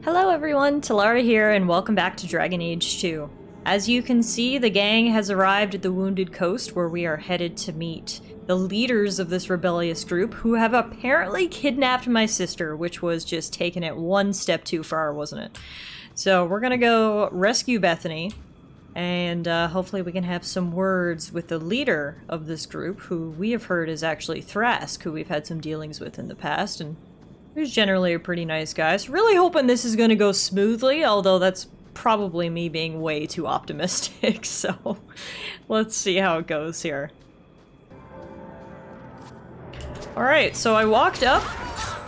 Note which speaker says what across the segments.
Speaker 1: Hello everyone, Tallara here, and welcome back to Dragon Age 2. As you can see, the gang has arrived at the Wounded Coast, where we are headed to meet the leaders of this rebellious group, who have apparently kidnapped my sister, which was just taking it one step too far, wasn't it? So we're gonna go rescue Bethany, and hopefully we can have some words with the leader of this group, who we have heard is actually Thrask, who we've had some dealings with in the past, and he's generally a pretty nice guy. So really hoping this is going to go smoothly, although that's probably me being way too optimistic, so let's see how it goes here. Alright, so I walked up,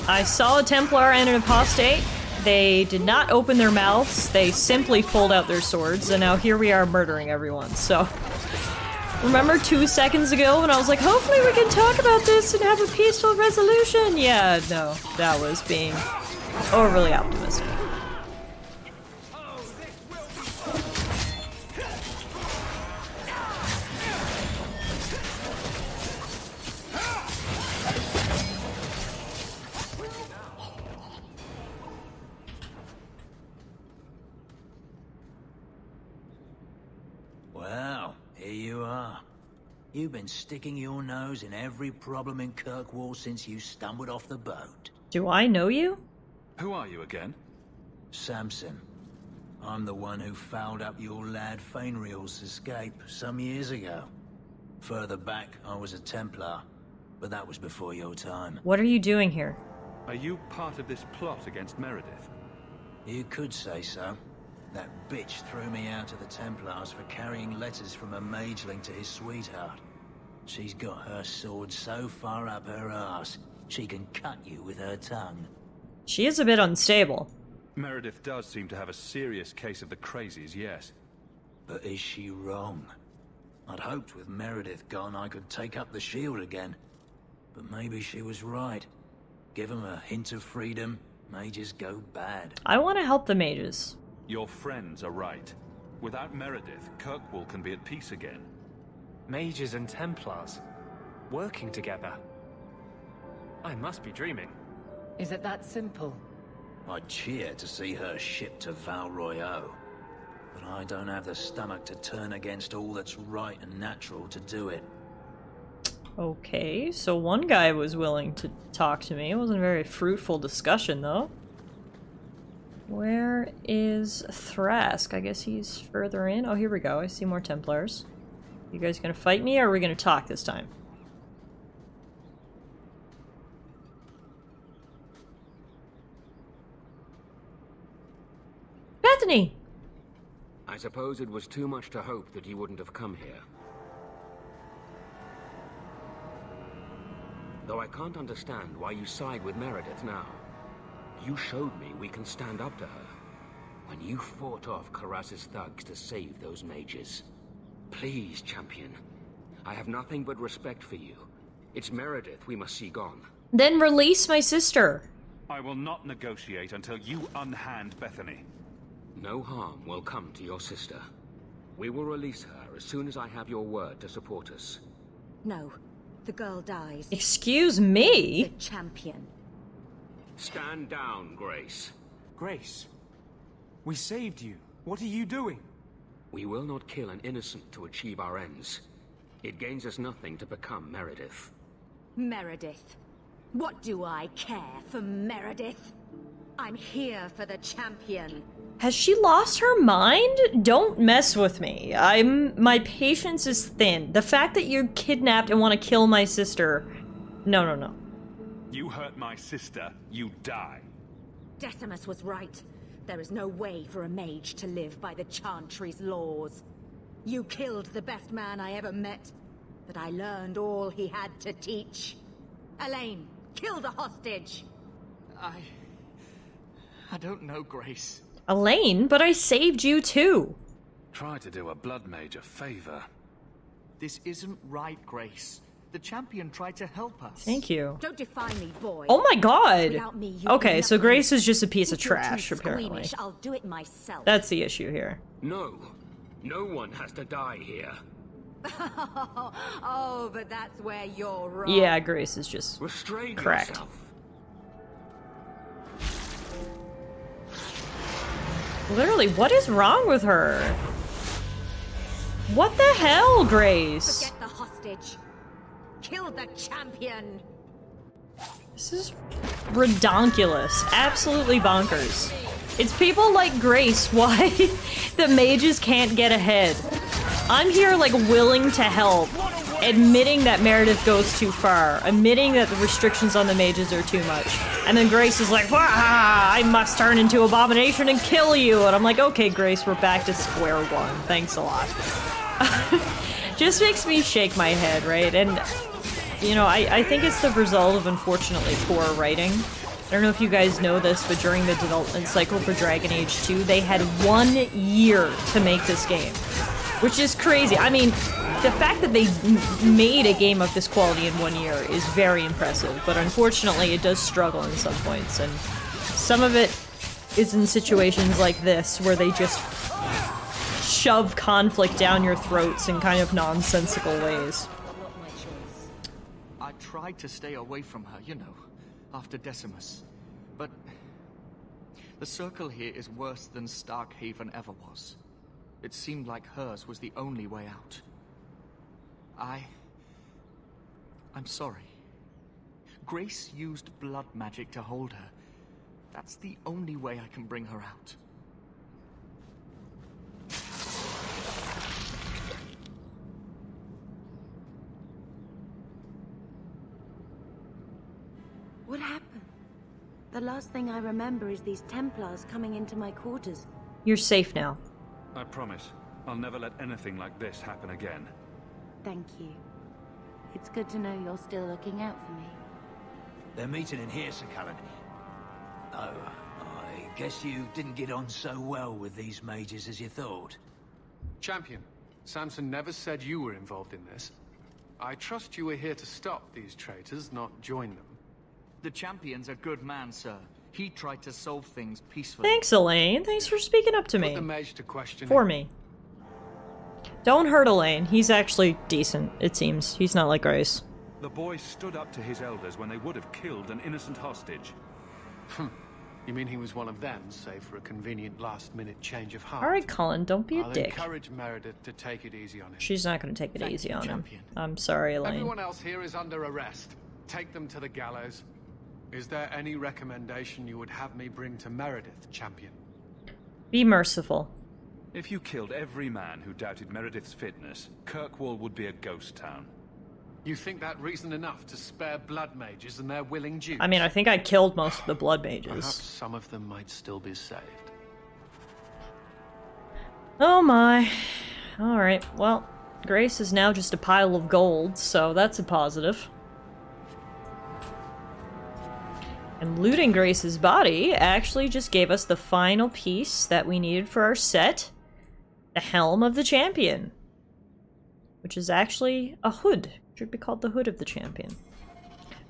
Speaker 1: I saw a Templar and an Apostate. They did not open their mouths, they simply pulled out their swords, and now here we are murdering everyone, so... Remember 2 seconds ago when I was like, hopefully we can talk about this and have a peaceful resolution? Yeah, no, that was being overly optimistic.
Speaker 2: Well, here you are. You've been sticking your nose in every problem in Kirkwall since you stumbled off the boat.
Speaker 1: Do I know you?
Speaker 3: Who are you again?
Speaker 2: Samson. I'm the one who fouled up your lad Fainriel's escape some years ago. Further back, I was a Templar, but that was before your time.
Speaker 1: What are you doing here?
Speaker 3: Are you part of this plot against Meredith?
Speaker 2: You could say so. That bitch threw me out of the Templars for carrying letters from a mageling to his sweetheart. She's got her sword so far up her arse, she can cut you with her tongue.
Speaker 1: She is a bit unstable.
Speaker 3: Meredith does seem to have a serious case of the crazies, yes.
Speaker 2: But is she wrong? I'd hoped with Meredith gone I could take up the shield again. But maybe she was right. Give them a hint of freedom, mages go bad.
Speaker 1: I want to help the mages.
Speaker 3: Your friends are right. Without Meredith, Kirkwall can be at peace again.
Speaker 4: Mages and Templars working together. I must be dreaming.
Speaker 5: Is it that simple?
Speaker 2: I'd cheer to see her shipped to Val Royeaux. But I don't have the stomach to turn against all that's right and natural to do it.
Speaker 1: Okay, so one guy was willing to talk to me. It wasn't a very fruitful discussion, though. Where is Thrask? I guess he's further in. Oh, here we go. I see more Templars. You guys gonna fight me, or are we gonna talk this time? Bethany!
Speaker 6: I suppose it was too much to hope that you wouldn't have come here. Though I can't understand why you side with Meredith now. You showed me we can stand up to her. When you fought off Karas's thugs to save those mages. Please, champion. I have nothing but respect for you. It's Meredith we must see gone.
Speaker 1: Then release my sister!
Speaker 3: I will not negotiate until you unhand Bethany.
Speaker 6: No harm will come to your sister. We will release her as soon as I have your word to support us.
Speaker 5: No. The girl dies.
Speaker 1: Excuse me?
Speaker 5: The champion.
Speaker 6: Stand down, Grace.
Speaker 4: Grace, we saved you. What are you doing?
Speaker 6: We will not kill an innocent to achieve our ends. It gains us nothing to become Meredith.
Speaker 5: Meredith. What do I care for Meredith? I'm here for the champion.
Speaker 1: Has she lost her mind? Don't mess with me. My patience is thin. The fact that you're kidnapped and want to kill my sister... No, no, no.
Speaker 3: You hurt my sister, you die.
Speaker 5: Decimus was right. There is no way for a mage to live by the Chantry's laws. You killed the best man I ever met, but I learned all he had to teach. Elaine, kill the hostage!
Speaker 4: I don't know, Grace.
Speaker 1: Elaine, but I saved you too.
Speaker 3: Try to do a blood mage a favor.
Speaker 4: This isn't right, Grace. The champion tried to help us.
Speaker 1: Thank you.
Speaker 5: Don't define me, boy.
Speaker 1: Oh my god!
Speaker 5: Without me, you
Speaker 1: Okay, so
Speaker 5: nothing.
Speaker 1: Grace is just a piece of
Speaker 5: If you're
Speaker 1: trash,
Speaker 5: too
Speaker 1: apparently.
Speaker 5: squeamish, I'll do it myself.
Speaker 1: That's the issue here.
Speaker 6: No. No one has to die here.
Speaker 5: Oh, but that's where you're wrong.
Speaker 1: Yeah, Grace is just
Speaker 6: Restrain
Speaker 1: correct.
Speaker 6: yourself.
Speaker 1: Literally, what is wrong with her? What the hell, Grace?
Speaker 5: Forget the hostage. Kill the champion.
Speaker 1: This is redonkulous. Absolutely bonkers. It's people like Grace why the mages can't get ahead. I'm here, like, willing to help, admitting that Meredith goes too far, admitting that the restrictions on the mages are too much. And then Grace is like, "Wah, I must turn into Abomination and kill you." And I'm like, okay, Grace, we're back to square one. Thanks a lot. Just makes me shake my head, right? And, you know, I think it's the result of, unfortunately, poor writing. I don't know if you guys know this, but during the development cycle for Dragon Age 2, they had 1 year to make this game. Which is crazy. I mean, the fact that they made a game of this quality in 1 year is very impressive, but unfortunately it does struggle in some points, and some of it is in situations like this, where they just shove conflict down your throats in kind of nonsensical ways.
Speaker 4: I tried to stay away from her, you know, after Decimus, but the circle here is worse than Starkhaven ever was. It seemed like hers was the only way out. I'm sorry. Grace used blood magic to hold her. That's the only way I can bring her out.
Speaker 7: What happened? The last thing I remember is these Templars coming into my quarters.
Speaker 1: You're safe now.
Speaker 3: I promise. I'll never let anything like this happen again.
Speaker 7: Thank you. It's good to know you're still looking out for me.
Speaker 2: They're meeting in here, Sir Cullen. Oh, I guess you didn't get on so well with these mages as you thought.
Speaker 8: Champion, Samson never said you were involved in this. I trust you were here to stop these traitors, not join them.
Speaker 4: The champion's a good man, sir. He tried to solve things peacefully.
Speaker 1: Thanks, Elaine. Thanks for speaking up to me.
Speaker 8: Put the mage to question
Speaker 1: For me. Don't hurt Elaine. He's actually decent, it seems. He's not like Grace.
Speaker 3: The boy stood up to his elders when they would have killed an innocent hostage.
Speaker 8: You mean he was one of them, save for a convenient last-minute change of heart?
Speaker 1: Alright, Colin, don't be a
Speaker 8: I'll
Speaker 1: dick.
Speaker 8: encourage Meredith to take it easy on him.
Speaker 1: She's not gonna take it
Speaker 4: Thank
Speaker 1: easy
Speaker 4: you,
Speaker 1: on him.
Speaker 4: champion.
Speaker 1: I'm sorry, Elaine.
Speaker 8: Everyone else here is under arrest. Take them to the gallows. Is there any recommendation you would have me bring to Meredith, champion?
Speaker 1: Be merciful.
Speaker 3: If you killed every man who doubted Meredith's fitness, Kirkwall would be a ghost town.
Speaker 8: You think that reason enough to spare blood mages and their willing dupes?
Speaker 1: I mean, I think I killed most of the blood
Speaker 8: Perhaps
Speaker 1: mages.
Speaker 8: some of them might still be saved.
Speaker 1: Oh my. Alright, well, Grace is now just a pile of gold, so that's a positive. And looting Grace's body actually just gave us the final piece that we needed for our set. The Helm of the Champion. Which is actually a hood. Should be called the Hood of the Champion.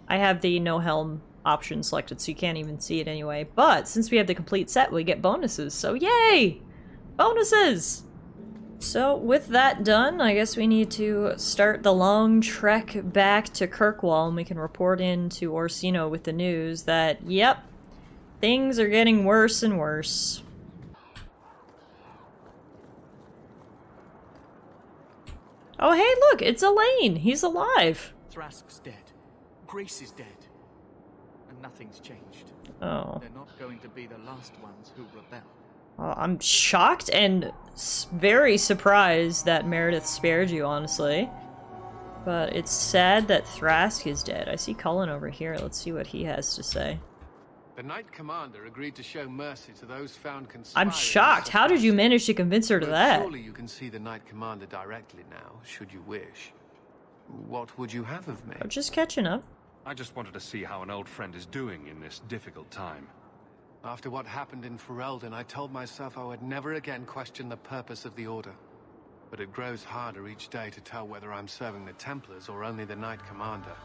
Speaker 1: I have the no helm option selected, so you can't even see it anyway. But since we have the complete set, we get bonuses. So yay! Bonuses! So with that done, I guess we need to start the long trek back to Kirkwall, and we can report in to Orsino with the news that, yep, things are getting worse and worse. Oh hey, look, it's Elaine! He's alive!
Speaker 4: Thrask's dead. Grace is dead. And nothing's changed.
Speaker 1: Oh.
Speaker 4: They're not going to be the last ones who rebel.
Speaker 1: I'm shocked and very surprised that Meredith spared you, honestly. But it's sad that Thrask is dead. I see Cullen over here. Let's see what he has to say.
Speaker 8: The Knight Commander agreed to show mercy to those found conspiring.
Speaker 1: I'm shocked. How did you manage to convince her to
Speaker 8: But
Speaker 1: that?
Speaker 8: surely you can see the Knight Commander directly now, should you wish. What would you have of me?
Speaker 1: I'm just catching up.
Speaker 3: I just wanted to see how an old friend is doing in this difficult time.
Speaker 8: After what happened in Ferelden, I told myself I would never again question the purpose of the Order. But it grows harder each day to tell whether I'm serving the Templars or only the Knight Commander.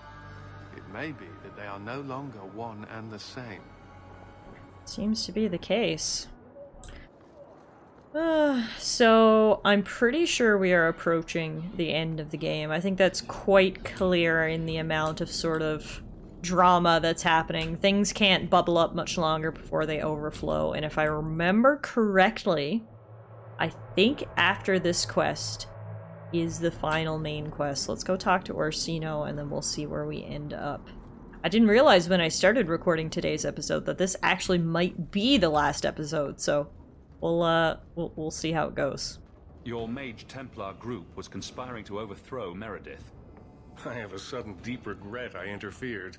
Speaker 8: It may be that they are no longer one and the same.
Speaker 1: Seems to be the case. So, I'm pretty sure we are approaching the end of the game. I think that's quite clear in the amount of sort of drama that's happening. Things can't bubble up much longer before they overflow. And if I remember correctly, I think after this quest is the final main quest. Let's go talk to Orsino and then we'll see where we end up. I didn't realize when I started recording today's episode that this actually might be the last episode, so we'll see how it goes.
Speaker 3: Your Mage Templar group was conspiring to overthrow Meredith.
Speaker 9: I have a sudden deep regret I interfered.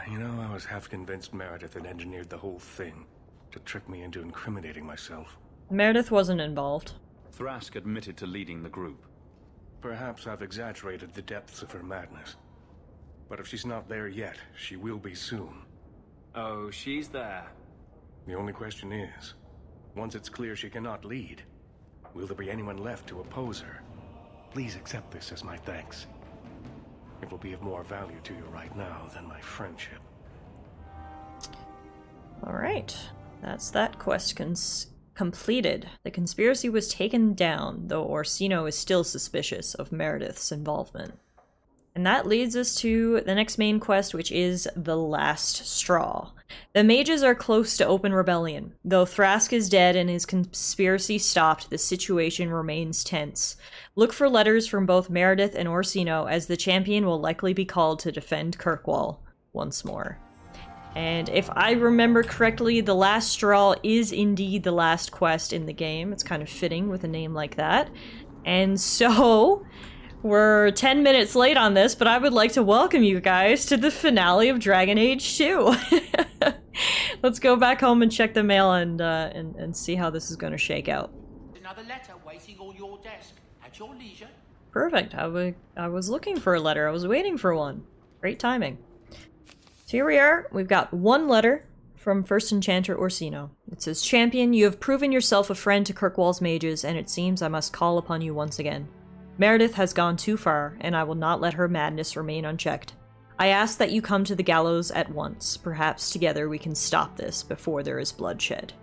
Speaker 9: You know, I was half convinced Meredith had engineered the whole thing to trick me into incriminating myself.
Speaker 1: Meredith wasn't involved.
Speaker 3: Thrask admitted to leading the group.
Speaker 9: Perhaps I've exaggerated the depths of her madness. But if she's not there yet, she will be soon.
Speaker 10: Oh, she's there.
Speaker 9: The only question is, once it's clear she cannot lead, will there be anyone left to oppose her? Please accept this as my thanks. It will be of more value to you right now than my friendship.
Speaker 1: Alright, that's that quest completed. The conspiracy was taken down, though Orsino is still suspicious of Meredith's involvement. And that leads us to the next main quest, which is the Last Straw. The mages are close to open rebellion. Though Thrask is dead and his conspiracy stopped, the situation remains tense. Look for letters from both Meredith and Orsino, as the champion will likely be called to defend Kirkwall once more. And if I remember correctly, the Last Straw is indeed the last quest in the game. It's kind of fitting with a name like that. And so we're 10 minutes late on this, but I would like to welcome you guys to the finale of Dragon Age 2. Let's go back home and check the mail and see how this is going to shake out.
Speaker 11: Another letter waiting on your desk at your leisure.
Speaker 1: Perfect. I was looking for a letter. I was waiting for one. Great timing. So here we are. We've got one letter from First Enchanter Orsino. It says, "Champion, you have proven yourself a friend to Kirkwall's mages, and it seems I must call upon you once again. Meredith has gone too far, and I will not let her madness remain unchecked. I ask that you come to the gallows at once. Perhaps together we can stop this before there is bloodshed."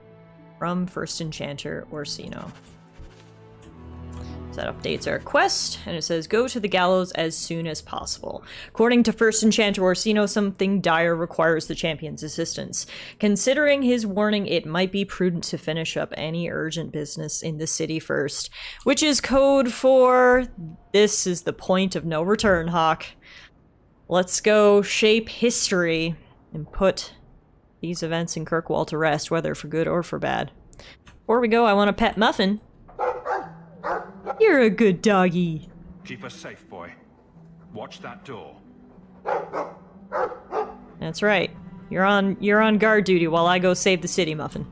Speaker 1: From First Enchanter Orsino. So that updates our quest, and it says, "Go to the gallows as soon as possible. According to First Enchanter Orsino, something dire requires the champion's assistance. Considering his warning, it might be prudent to finish up any urgent business in the city first." Which is code for, this is the point of no return, Hawke. Let's go shape history and put these events in Kirkwall to rest, whether for good or for bad. Before we go, I want to pet Muffin. You're a good doggy.
Speaker 3: Keep us safe, boy. Watch that door.
Speaker 1: That's right. You're on guard duty while I go save the city, Muffin.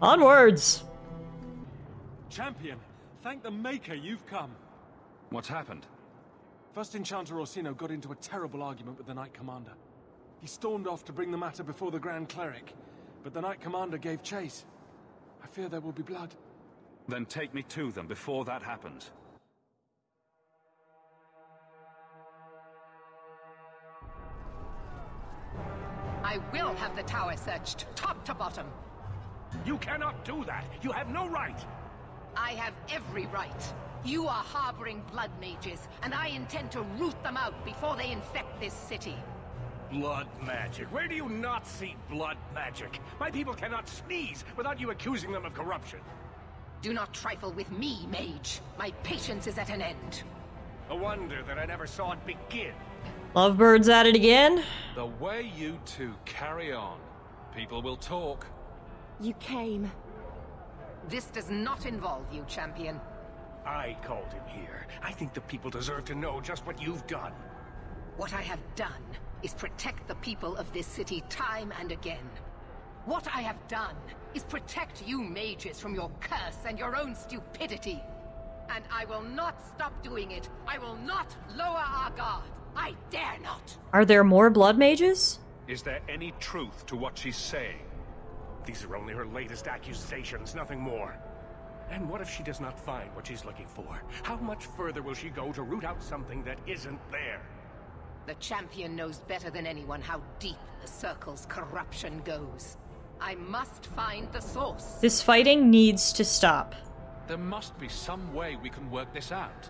Speaker 1: Onwards!
Speaker 12: Champion, thank the Maker you've come.
Speaker 3: What's happened?
Speaker 12: First Enchanter Orsino got into a terrible argument with the Knight Commander. He stormed off to bring the matter before the Grand Cleric, but the Knight Commander gave chase. I fear there will be blood.
Speaker 3: Then take me to them before that happens.
Speaker 11: I will have the tower searched, top to bottom.
Speaker 6: You cannot do that! You have no right!
Speaker 11: I have every right. You are harboring blood mages, and I intend to root them out before they infect this city.
Speaker 6: Blood magic? Where do you not see blood magic? My people cannot sneeze without you accusing them of corruption.
Speaker 11: Do not trifle with me, mage. My patience is at an end.
Speaker 6: A wonder that I never saw it begin.
Speaker 1: Lovebirds at it again.
Speaker 3: The way you two carry on, people will talk.
Speaker 7: You came.
Speaker 11: This does not involve you, champion.
Speaker 6: I called him here. I think the people deserve to know just what you've done.
Speaker 11: What I have done is protect the people of this city time and again. What I have done is protect you mages from your curse and your own stupidity. And I will not stop doing it. I will not lower our guard. I dare not.
Speaker 1: Are there more blood mages?
Speaker 3: Is there any truth to what she's saying?
Speaker 9: These are only her latest accusations, nothing more. And what if she does not find what she's looking for? How much further will she go to root out something that isn't there?
Speaker 11: The champion knows better than anyone how deep the Circle's corruption goes. I must find the source.
Speaker 1: This fighting needs to stop.
Speaker 3: There must be some way we can work this out.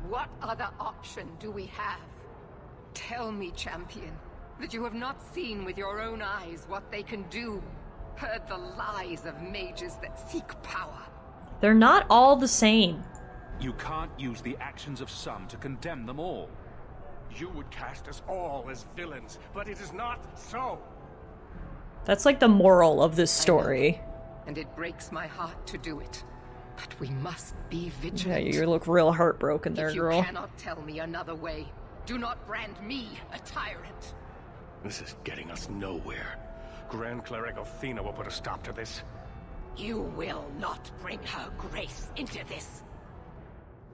Speaker 11: What other option do we have? Tell me, champion. That you have not seen with your own eyes what they can do. Heard the lies of mages that seek power.
Speaker 1: They're not all the same.
Speaker 3: You can't use the actions of some to condemn them all.
Speaker 9: You would cast us all as villains, but it is not so.
Speaker 1: That's like the moral of this story.
Speaker 11: And it breaks my heart to do it. But we must be
Speaker 1: Yeah,
Speaker 11: vigilant.
Speaker 1: you look real heartbroken there,
Speaker 11: If you
Speaker 1: girl.
Speaker 11: cannot tell me another way, do not brand me a tyrant.
Speaker 9: This is getting us nowhere. Grand Cleric Athena will put a stop to this.
Speaker 11: You will not bring her grace into this.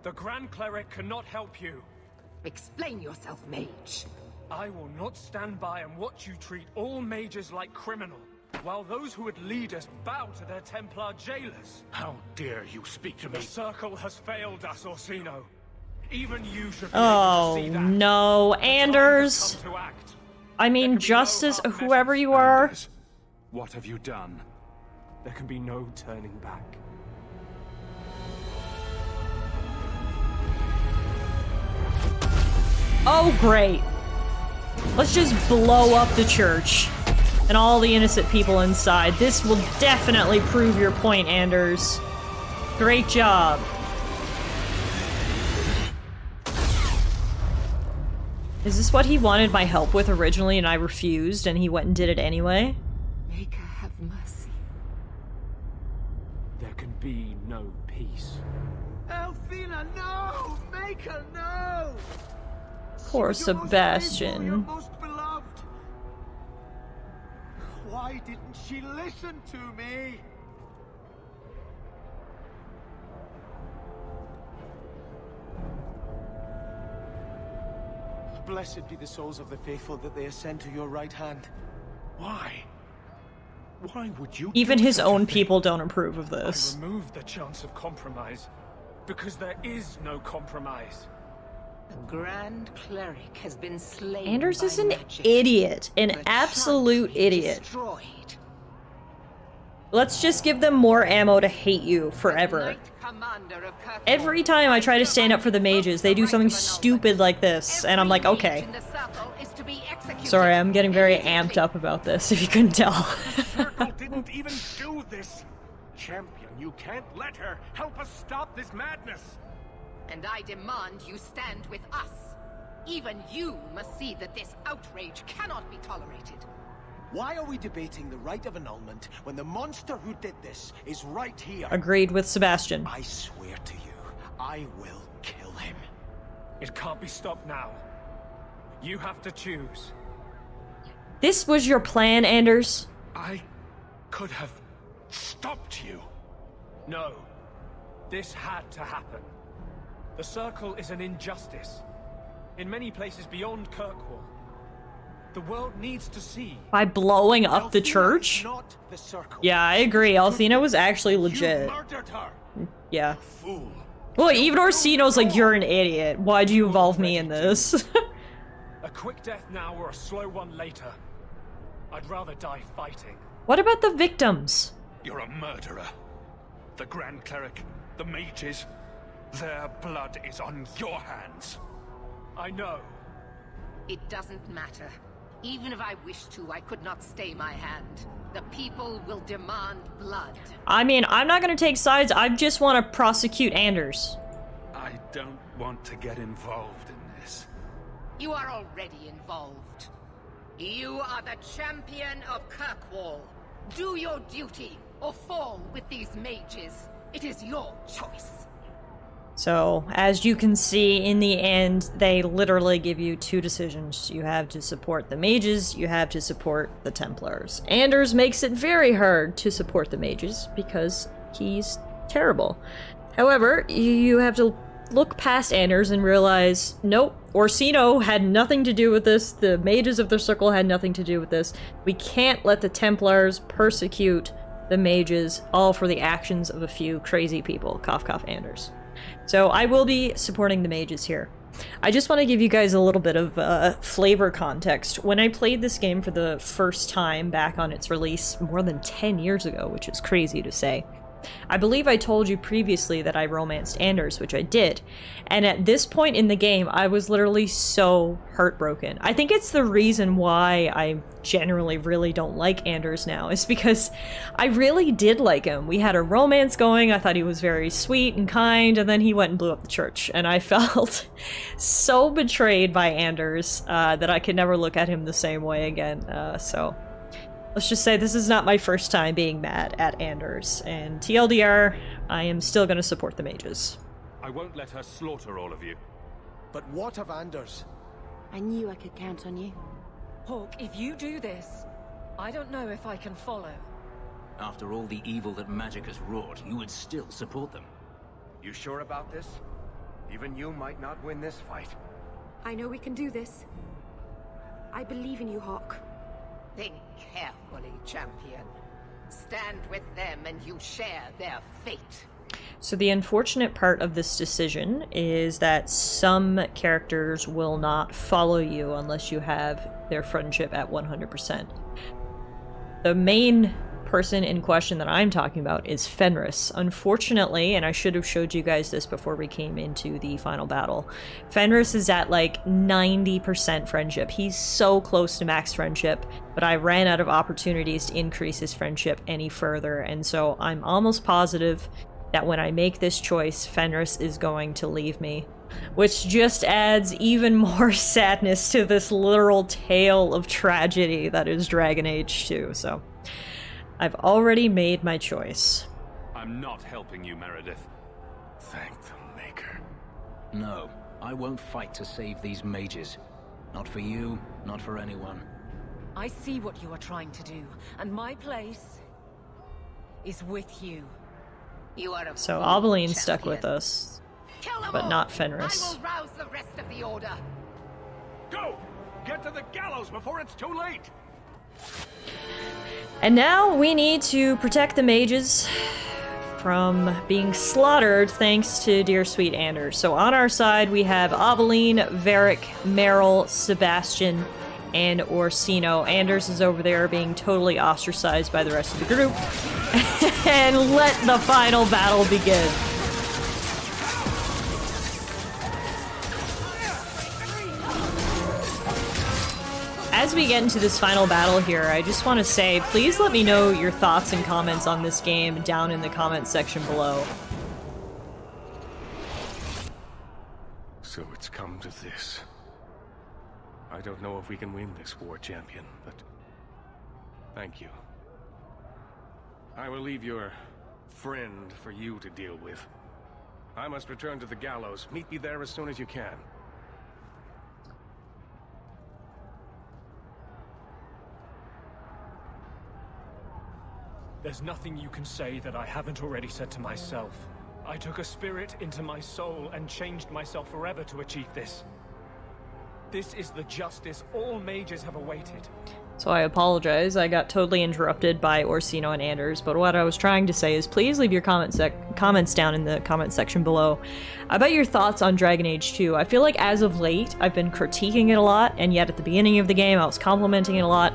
Speaker 13: The Grand Cleric cannot help you.
Speaker 11: Explain yourself, mage.
Speaker 13: I will not stand by and watch you treat all mages like criminal, while those who would lead us bow to their Templar jailers.
Speaker 9: How dare you speak to me?
Speaker 13: The Circle has failed us, Orsino. Even you should be
Speaker 1: Oh,
Speaker 13: able to see that.
Speaker 1: no, Anders.
Speaker 13: Come to act.
Speaker 1: I mean, Justice, whoever you are.
Speaker 3: What have you done?
Speaker 13: There can be no turning back.
Speaker 1: Oh, great. Let's just blow up the church and all the innocent people inside. This will definitely prove your point, Anders. Great job. Is this what he wanted my help with originally and I refused and he went and did it anyway?
Speaker 11: Make her have mercy.
Speaker 13: There can be no peace.
Speaker 2: Athena, no! Make her no!
Speaker 1: Poor Sebastian.
Speaker 2: Your most beloved. Why didn't she listen to me? Blessed be the souls of the faithful that they ascend to your right hand.
Speaker 9: Why? Why would you?
Speaker 1: Even his own people don't approve of this.
Speaker 13: I removed the chance of compromise, because there is no compromise.
Speaker 11: The Grand Cleric has been slain.
Speaker 1: Anders
Speaker 11: by
Speaker 1: is an
Speaker 11: magic.
Speaker 1: idiot. An
Speaker 11: The
Speaker 1: absolute
Speaker 11: chantry
Speaker 1: idiot.
Speaker 11: Destroyed.
Speaker 1: Let's just give them more ammo to hate you forever.
Speaker 11: Knight Commander of Kirkwall.
Speaker 1: Every time I try to stand up for the mages, they do something stupid like this, and I'm like, okay.
Speaker 11: In the circle is to be executed.
Speaker 1: Sorry, I'm getting very amped up about this, if you couldn't tell.
Speaker 9: Circle didn't even do this. Champion, you can't let her. Help us stop this madness.
Speaker 11: And I demand you stand with us. Even you must see that this outrage cannot be tolerated.
Speaker 2: Why are we debating the right of annulment when the monster who did this is right here?
Speaker 1: Agreed with Sebastian.
Speaker 2: I swear to you, I will kill him.
Speaker 13: It can't be stopped now. You have to choose.
Speaker 1: This was your plan, Anders?
Speaker 9: I could have stopped you.
Speaker 13: No. This had to happen. The Circle is an injustice. In many places beyond Kirkwall. The world needs to see.
Speaker 1: By blowing up the church?
Speaker 2: Not the Circle.
Speaker 1: Yeah, I agree. Athena was actually legit.
Speaker 9: You murdered her.
Speaker 1: Yeah.
Speaker 9: Fool.
Speaker 1: Well, even Orsino's like, you're an idiot. Why'd you involve me in this?
Speaker 13: A quick death now or a slow one later. I'd rather die fighting.
Speaker 1: What about the victims?
Speaker 3: You're a murderer. The Grand Cleric, the mages, their blood is on your hands.
Speaker 13: I know.
Speaker 11: It doesn't matter. Even if I wished to, I could not stay my hand. The people will demand blood.
Speaker 1: I mean, I'm not gonna take sides. I just want to prosecute Anders.
Speaker 3: I don't want to get involved in this.
Speaker 11: You are already involved. You are the champion of Kirkwall. Do your duty, or fall with these mages. It is your choice.
Speaker 1: So, as you can see, in the end, they literally give you two decisions. You have to support the mages, you have to support the Templars. Anders makes it very hard to support the mages, because he's terrible. However, you have to look past Anders and realize, nope, Orsino had nothing to do with this, the mages of the Circle had nothing to do with this. We can't let the Templars persecute the mages, all for the actions of a few crazy people. Cough, cough, Anders. So I will be supporting the mages here. I just want to give you guys a little bit of flavor context. When I played this game for the first time back on its release more than 10 years ago, which is crazy to say, I believe I told you previously that I romanced Anders, which I did. And at this point in the game, I was literally so heartbroken. I think it's the reason why I generally really don't like Anders now, is because I really did like him. We had a romance going, I thought he was very sweet and kind, and then he went and blew up the church. And I felt so betrayed by Anders that I could never look at him the same way again. So let's just say this is not my first time being mad at Anders, and TLDR, I am still going to support the mages.
Speaker 3: I won't let her slaughter all of you.
Speaker 14: But what of Anders?
Speaker 7: I knew I could count on you.
Speaker 15: Hawke, if you do this, I don't know if I can follow.
Speaker 2: After all the evil that magic has wrought, you would still support them.
Speaker 16: You sure about this? Even you might not win this fight.
Speaker 7: I know we can do this. I believe in you, Hawke.
Speaker 11: Think carefully, champion. Stand with them and you share their fate.
Speaker 1: So the unfortunate part of this decision is that some characters will not follow you unless you have their friendship at 100%. The main person in question that I'm talking about is Fenris. Unfortunately, and I should have showed you guys this before we came into the final battle, Fenris is at like 90% friendship. He's so close to max friendship, but I ran out of opportunities to increase his friendship any further, and so I'm almost positive that when I make this choice, Fenris is going to leave me, which just adds even more sadness to this literal tale of tragedy that is Dragon Age 2, so I've already made my choice.
Speaker 3: I'm not helping you, Meredith.
Speaker 9: Thank the Maker.
Speaker 2: No, I won't fight to save these mages. Not for you, not for anyone.
Speaker 15: I see what you are trying to do, and my place is with you.
Speaker 11: You are a
Speaker 1: So
Speaker 11: fool,
Speaker 1: Oberyn's stuck
Speaker 11: champion.
Speaker 1: with us,
Speaker 11: Kill them
Speaker 1: but
Speaker 11: all.
Speaker 1: not Fenris.
Speaker 11: I will rouse the rest of the Order.
Speaker 3: Go! Get to the gallows before it's too late!
Speaker 1: And now we need to protect the mages from being slaughtered thanks to dear sweet Anders. So on our side we have Oberyn, Varric, Meryl, Sebastian, and Orsino. Anders is over there being totally ostracized by the rest of the group. And let the final battle begin. As we get into this final battle here, I just want to say, please let me know your thoughts and comments on this game down in the comments section below.
Speaker 9: So it's come to this. I don't know if we can win this war, champion, but thank you. I will leave your friend for you to deal with. I must return to the gallows. Meet me there as soon as you can.
Speaker 13: There's nothing you can say that I haven't already said to myself. I took a spirit into my soul and changed myself forever to achieve this. This is the justice all mages have awaited.
Speaker 1: So I apologize, I got totally interrupted by Orsino and Anders, but what I was trying to say is please leave your comments down in the comment section below about your thoughts on Dragon Age 2. I feel like as of late, I've been critiquing it a lot, and yet at the beginning of the game, I was complimenting it a lot.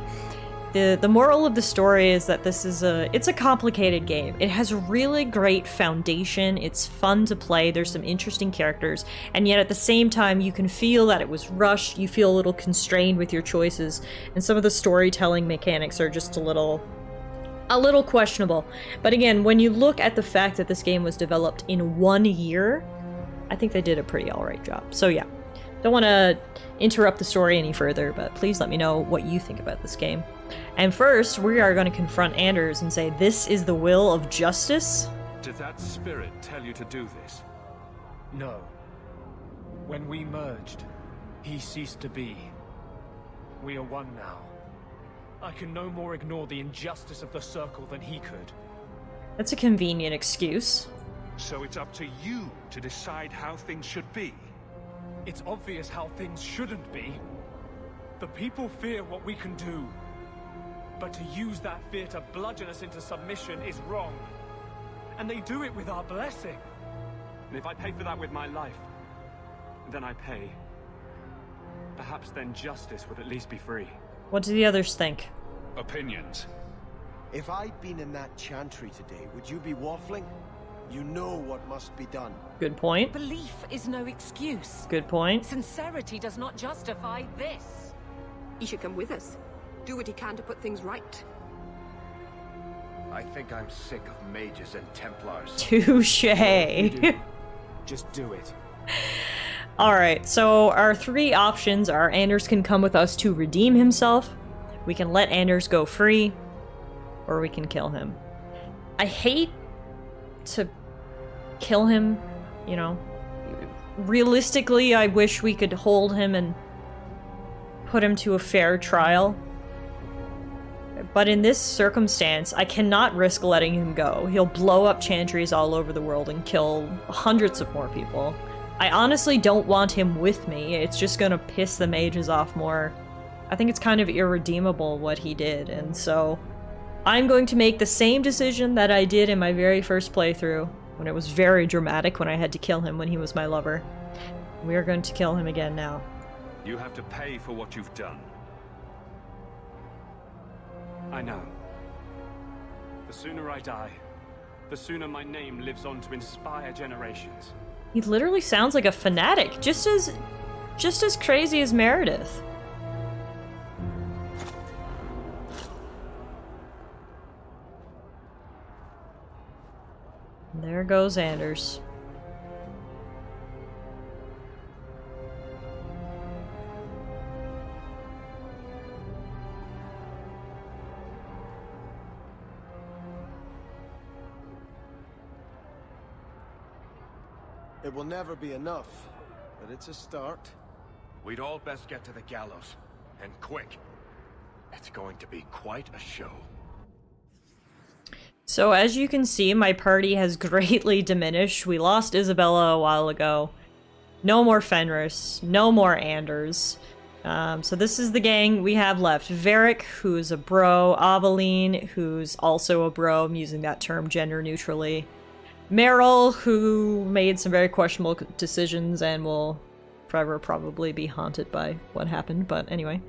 Speaker 1: The moral of the story is that this is it's a complicated game. It has a really great foundation, it's fun to play, there's some interesting characters, and yet at the same time you can feel that it was rushed, you feel a little constrained with your choices, and some of the storytelling mechanics are just a little questionable. But again, when you look at the fact that this game was developed in 1 year, I think they did a pretty alright job. So yeah, don't want to interrupt the story any further, but please let me know what you think about this game. And first, we are going to confront Anders and say, this is the will of justice?
Speaker 3: Did that spirit tell you to do this?
Speaker 13: No. When we merged, he ceased to be. We are one now. I can no more ignore the injustice of the Circle than he could.
Speaker 1: That's a convenient excuse.
Speaker 3: So it's up to you to decide how things should be?
Speaker 13: It's obvious how things shouldn't be. The people fear what we can do. But to use that fear to bludgeon us into submission is wrong. And they do it with our blessing.
Speaker 3: And if I pay for that with my life, then I pay. Perhaps then justice would at least be free.
Speaker 1: What do the others think?
Speaker 3: Opinions.
Speaker 14: If I'd been in that chantry today, would you be waffling? You know what must be done.
Speaker 1: Good point.
Speaker 15: Belief is no excuse.
Speaker 1: Good point.
Speaker 15: Sincerity does not justify this.
Speaker 17: He should come with us. Do what he can to put things right.
Speaker 16: I think I'm sick of mages and Templars.
Speaker 1: Touché.
Speaker 10: Just do it.
Speaker 1: Alright, so our three options are Anders can come with us to redeem himself, we can let Anders go free, or we can kill him. I hate to kill him, you know. Realistically, I wish we could hold him and put him to a fair trial. But in this circumstance, I cannot risk letting him go. He'll blow up chantries all over the world and kill hundreds of more people. I honestly don't want him with me. It's just gonna piss the mages off more. I think it's kind of irredeemable what he did, and so I'm going to make the same decision that I did in my very first playthrough, when it was very dramatic when I had to kill him when he was my lover. We are going to kill him again now.
Speaker 3: You have to pay for what you've done.
Speaker 13: I know. The sooner I die, the sooner my name lives on to inspire generations.
Speaker 1: He literally sounds like a fanatic, just as crazy as Meredith. There goes Anders.
Speaker 14: It will never be enough, but it's a start.
Speaker 16: We'd all best get to the gallows, and quick. It's going to be quite a show.
Speaker 1: So as you can see, my party has greatly diminished. We lost Isabella a while ago. No more Fenris. No more Anders. So this is the gang we have left. Varric, who's a bro. Aveline, who's also a bro. I'm using that term gender neutrally. Meryl, who made some very questionable decisions and will forever probably be haunted by what happened, but anyway.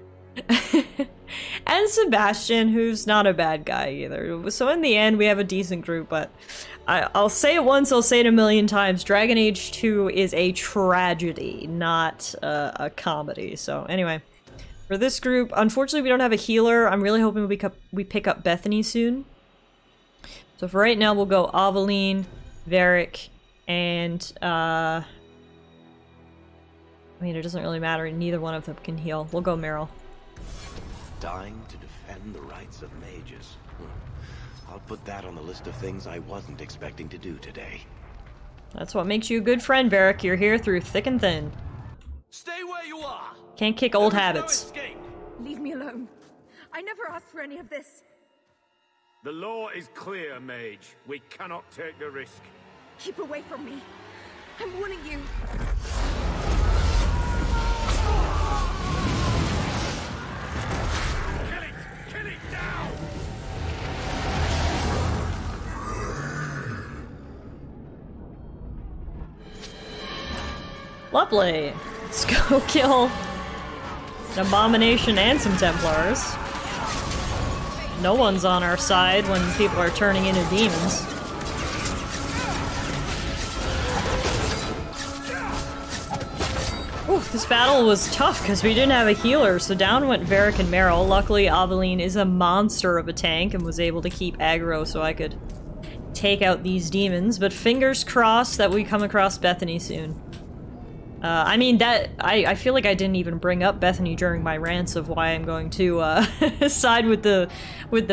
Speaker 1: And Sebastian, who's not a bad guy either. So in the end, we have a decent group, but I'll say it once, I'll say it a million times. Dragon Age 2 is a tragedy, not a comedy. So anyway, for this group, unfortunately we don't have a healer. I'm really hoping we pick up Bethany soon. So for right now, we'll go Aveline, Varric, and I mean, it doesn't really matter. Neither one of them can heal. We'll go Meryl.
Speaker 18: Dying to defend the rights of mages. I'll put that on the list of things I wasn't expecting to do today.
Speaker 1: That's what makes you a good friend, Varric. You're here through thick and thin.
Speaker 17: Stay where you are.
Speaker 1: Can't kick old habits.
Speaker 5: Leave me alone. I never asked for any of this.
Speaker 6: The law is clear, mage. We cannot take the risk.
Speaker 5: Keep away from me. I'm warning you.
Speaker 6: Kill it now!
Speaker 1: Lovely. Let's go kill an Abomination and some Templars. No one's on our side when people are turning into demons. Ooh, this battle was tough because we didn't have a healer, so down went Varric and Meryl. Luckily, Aveline is a monster of a tank and was able to keep aggro so I could take out these demons, but fingers crossed that we come across Bethany soon. I mean, I feel like I didn't even bring up Bethany during my rants of why I'm going to side with the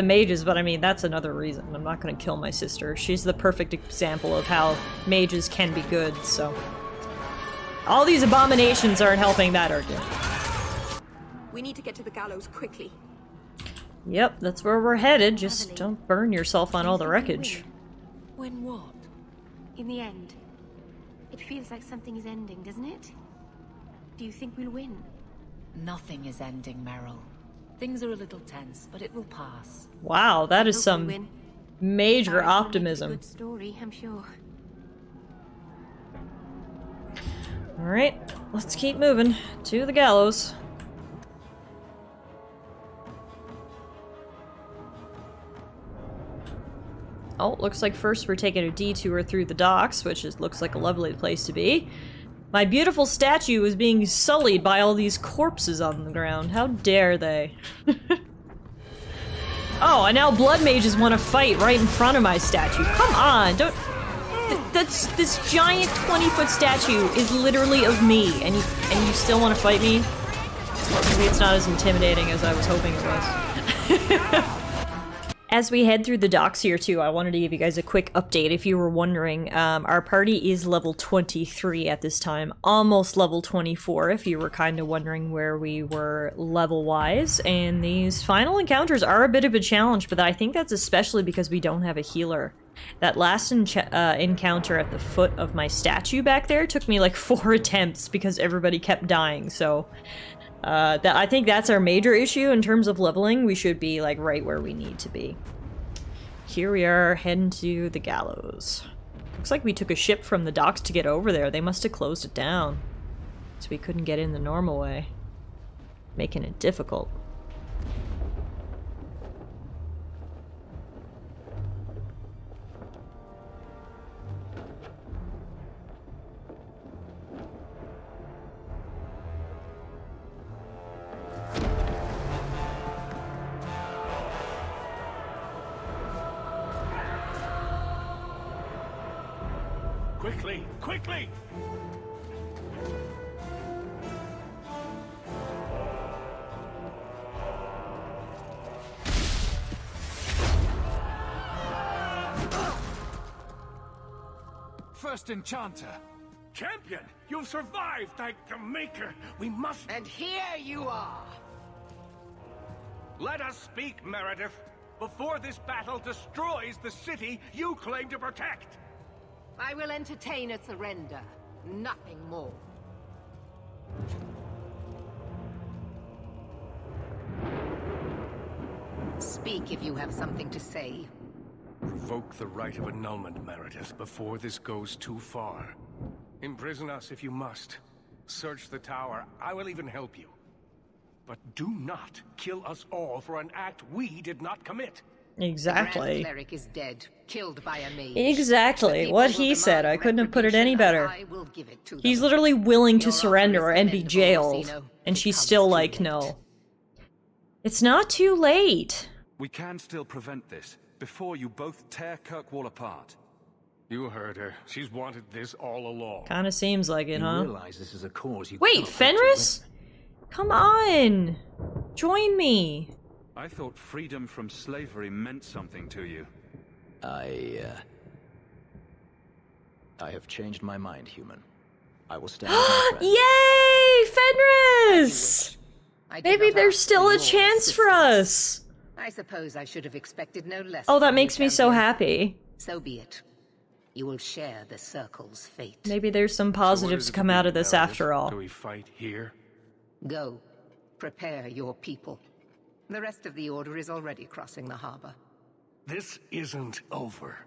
Speaker 1: mages, but I mean, that's another reason. I'm not going to kill my sister. She's the perfect example of how mages can be good, so. All these abominations aren't helping that argument.
Speaker 17: We need to get to the gallows quickly.
Speaker 1: Yep, that's where we're headed. Just don't burn yourself on all the wreckage.
Speaker 7: When what? In the end. It feels like something is ending, doesn't it? Do you think we'll win?
Speaker 15: Nothing is ending, Meryl. Things are a little tense, but it will pass.
Speaker 1: Wow, that is some major optimism.
Speaker 7: Good story, I'm sure.
Speaker 1: Alright, let's keep moving to the gallows. Oh, looks like first we're taking a detour through the docks, which looks like a lovely place to be. My beautiful statue is being sullied by all these corpses on the ground. How dare they? Oh, and now blood mages want to fight right in front of my statue. Come on, don't... This giant 20-foot statue is literally of me, and you still want to fight me? Well, maybe it's not as intimidating as I was hoping it was. As we head through the docks here too, I wanted to give you guys a quick update. If you were wondering, our party is level 23 at this time, almost level 24 if you were kind of wondering where we were level-wise. And these final encounters are a bit of a challenge, but I think that's especially because we don't have a healer. That last encounter at the foot of my statue back there took me like 4 attempts because everybody kept dying, so... I think that's our major issue in terms of leveling. We should be like right where we need to be. Here we are heading to the gallows. Looks like we took a ship from the docks to get over there. They must have closed it down, so we couldn't get in the normal way, making it difficult.
Speaker 3: Quickly! Quickly!
Speaker 16: First Enchanter! Champion! You've survived, thank the Maker! We must...
Speaker 11: And here you are!
Speaker 16: Let us speak, Meredith, before this battle destroys the city you claim to protect!
Speaker 11: I will entertain a surrender, nothing more. Speak if you have something to say.
Speaker 9: Revoke the right of annulment, Meredith, before this goes too far. Imprison us if you must. Search the tower. I will even help you. But do not kill us all for an act we did not commit.
Speaker 1: Exactly.
Speaker 11: The Grand Cleric is dead, killed by a mage.
Speaker 1: Exactly. What he said. I couldn't have put it any better. He's literally willing to surrender and be jailed. And she's still like, no. It's not too late.
Speaker 3: We can still prevent this, before you both tear Kirkwall apart.
Speaker 9: You heard her. She's wanted this all along.
Speaker 1: Kinda seems like it, huh?
Speaker 2: Realize this is a cause you
Speaker 1: Wait, Fenris? Come on! Join me!
Speaker 3: I thought freedom from slavery meant something to you.
Speaker 2: I have changed my mind, human. I will stand with my friends.
Speaker 1: Yay! Fenris! Maybe there's still a chance for us!
Speaker 11: I suppose I should have expected no less.
Speaker 1: Oh, that makes me so happy.
Speaker 11: So be it. You will share the Circle's fate.
Speaker 1: Maybe there's some positives to come out of this after all.
Speaker 9: Do we fight here?
Speaker 11: Go. Prepare your people. The rest of the Order is already crossing the harbor.
Speaker 9: This isn't over.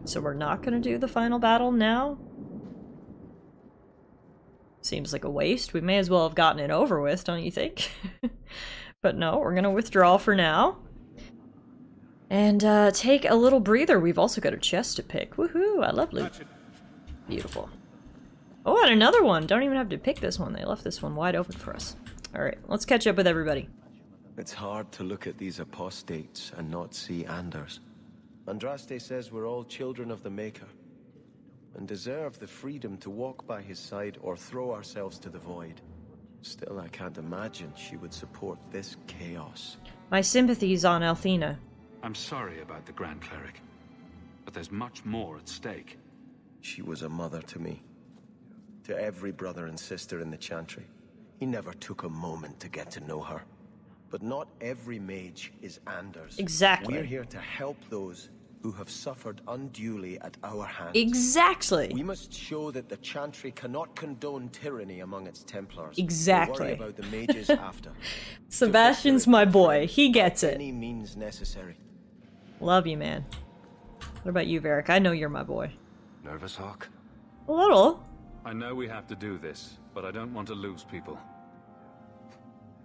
Speaker 1: So we're not gonna do the final battle now? Seems like a waste. We may as well have gotten it over with, don't you think? But no, we're gonna withdraw for now. And take a little breather. We've also got a chest to pick. Woohoo, I love loot. Beautiful. Oh, and another one. Don't even have to pick this one. They left this one wide open for us. Alright, let's catch up with everybody.
Speaker 18: It's hard to look at these apostates and not see Anders. Andraste says we're all children of the Maker, and deserve the freedom to walk by his side or throw ourselves to the void. Still, I can't imagine she would support this chaos.
Speaker 1: My sympathy's on Althena.
Speaker 3: I'm sorry about the Grand Cleric, but there's much more at stake.
Speaker 18: She was a mother to me. To every brother and sister in the Chantry. He never took a moment to get to know her. But not every mage is Anders.
Speaker 1: Exactly.
Speaker 18: We're here to help those who have suffered unduly at our hands.
Speaker 1: Exactly.
Speaker 18: We must show that the Chantry cannot condone tyranny among its Templars.
Speaker 1: Exactly.
Speaker 18: We'll worry about the mages after.
Speaker 1: Sebastian's my boy. He gets it.
Speaker 18: Any means necessary.
Speaker 1: Love you, man. What about you, Varric? I know you're my boy.
Speaker 3: Nervous, Hawke?
Speaker 1: A little.
Speaker 3: I know we have to do this, but I don't want to lose people.